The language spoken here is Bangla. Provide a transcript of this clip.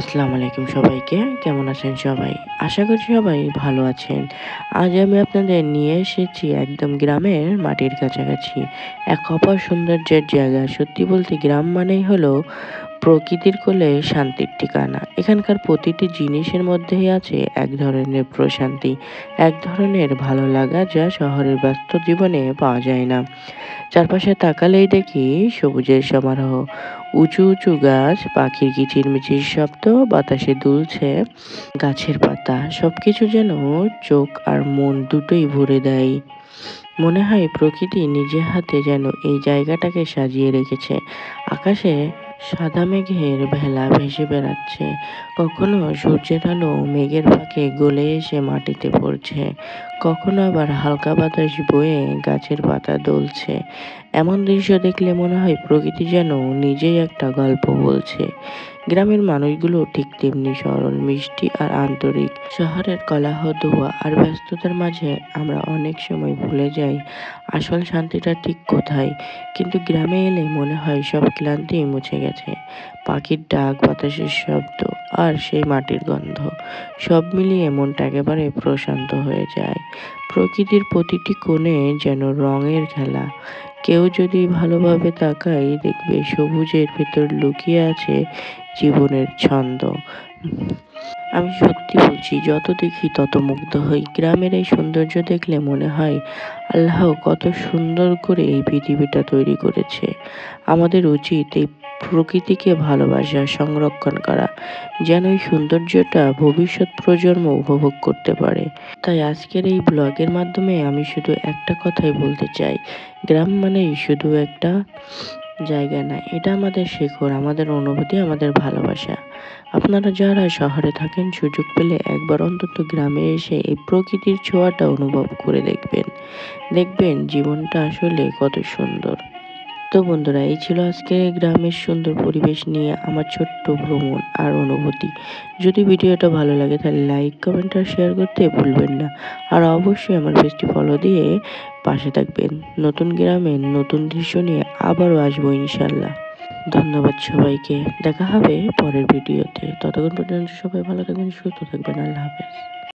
আসসালামু আলাইকুম সবাইকে। কেমন আছেন সবাই? আশা করি সবাই ভালো আছেন। আজ আমি আপনাদের নিয়ে এসেছি একদম গ্রামের মাটির কাছাকাছি। এক অপার সৌন্দর্যের জায়গা। সত্যি বলতে গ্রাম মানেই হলো প্রকৃতির কোলে শান্তির ঠিকানা। এখানকার প্রতিটি জিনিসের মধ্যেই আছে এক ধরনের প্রশান্তি, এক ধরনের ভালো লাগা যা শহরের ব্যস্ত জীবনে পাওয়া যায় না। চারপাশে তাকালেই দেখি সবুজের সমারোহ, উঁচু উঁচু গাছ, পাখির কিচিরমিচির শব্দ, বাতাসে দুলছে গাছের পাতা। সবকিছু যেন চোখ আর মন দুটোই ভরে দেয়। মনে হয় প্রকৃতি নিজের হাতে যেন এই জায়গাটাকে সাজিয়ে রেখেছে। আকাশে সাদা মেঘের ভেলা ভেসে বেড়াচ্ছে, কখনো সূর্যের আলো মেঘের ফাঁকে গলে এসে মাটিতে পড়ছে, কখনো আবার হালকা বাতাস বয়ে গাছের পাতা দুলছে। এমন দৃশ্য দেখলে মনে হয় প্রকৃতি যেন নিজেই একটা গল্প বলছে। গ্রামের মানুষগুলো ঠিক তেমনি সরল, মিষ্টি আর আন্তরিক। শহরের কোলাহল, ধোঁয়া আর ব্যস্ততার মাঝে আমরা অনেক সময় ভুলে যাই আসল শান্তিটা ঠিক কোথায়। কিন্তু গ্রামে এলে মনে হয় সব ক্লান্তি মুছে গেছে। পাখির ডাক, বাতাসের শব্দ আর সেই মাটির গন্ধ, সব মিলিয়ে মনটা একেবারে প্রশান্ত হয়ে যায়। প্রকৃতির প্রতিটি কোণে যেন রঙের খেলা। কেউ যদি ভালোভাবে তাকায় দেখবে সবুজের ভেতর লুকিয়ে আছে জীবনের ছন্দ। আমি সত্যি বলছি, যত দেখি তত মুগ্ধ হই। গ্রামের এই সৌন্দর্য দেখলে মনে হয় আল্লাহ কত সুন্দর করে এই পৃথিবীটা তৈরি করেছে। আমাদের উচিত এই প্রকৃতিকে ভালোবাসা, সংরক্ষণ করা, যেন এই সৌন্দর্যটা ভবিষ্যৎ প্রজন্ম উপভোগ করতে পারে। তাই আজকের এই ব্লগের মাধ্যমে আমি শুধু একটা কথাই বলতে চাই, গ্রাম মানেই শুধু একটা জায়গা না, এটা আমাদের শেকড়, আমাদের অনুভূতি, আমাদের ভালোবাসা। আপনারা যারা শহরে থাকেন সুযোগ পেলে একবার অন্তত গ্রামে এসে এই প্রকৃতির ছোঁয়াটা অনুভব করে দেখবেন। দেখবেন জীবনটা আসলে কত সুন্দর। তো বন্ধুরা, এই ছিল আজকে গ্রামের সুন্দর পরিবেশ নিয়ে আমার ছোট্ট ভ্রমণ আর অনুভূতি। যদি ভিডিওটা ভালো লাগে তাহলে লাইক, কমেন্ট আর শেয়ার করতে ভুলবেন না। আর অবশ্যই আমার পেজটি ফলো দিয়ে পাশে থাকবেন। নতুন গ্রামের নতুন দৃশ্য নিয়ে আবারও আসবো ইনশাল্লাহ। ধন্যবাদ সবাইকে। দেখা হবে পরের ভিডিওতে। ততক্ষণ পর্যন্ত সবাই ভালো থাকবেন, সুস্থ থাকবেন। আল্লাহ হাফেজ।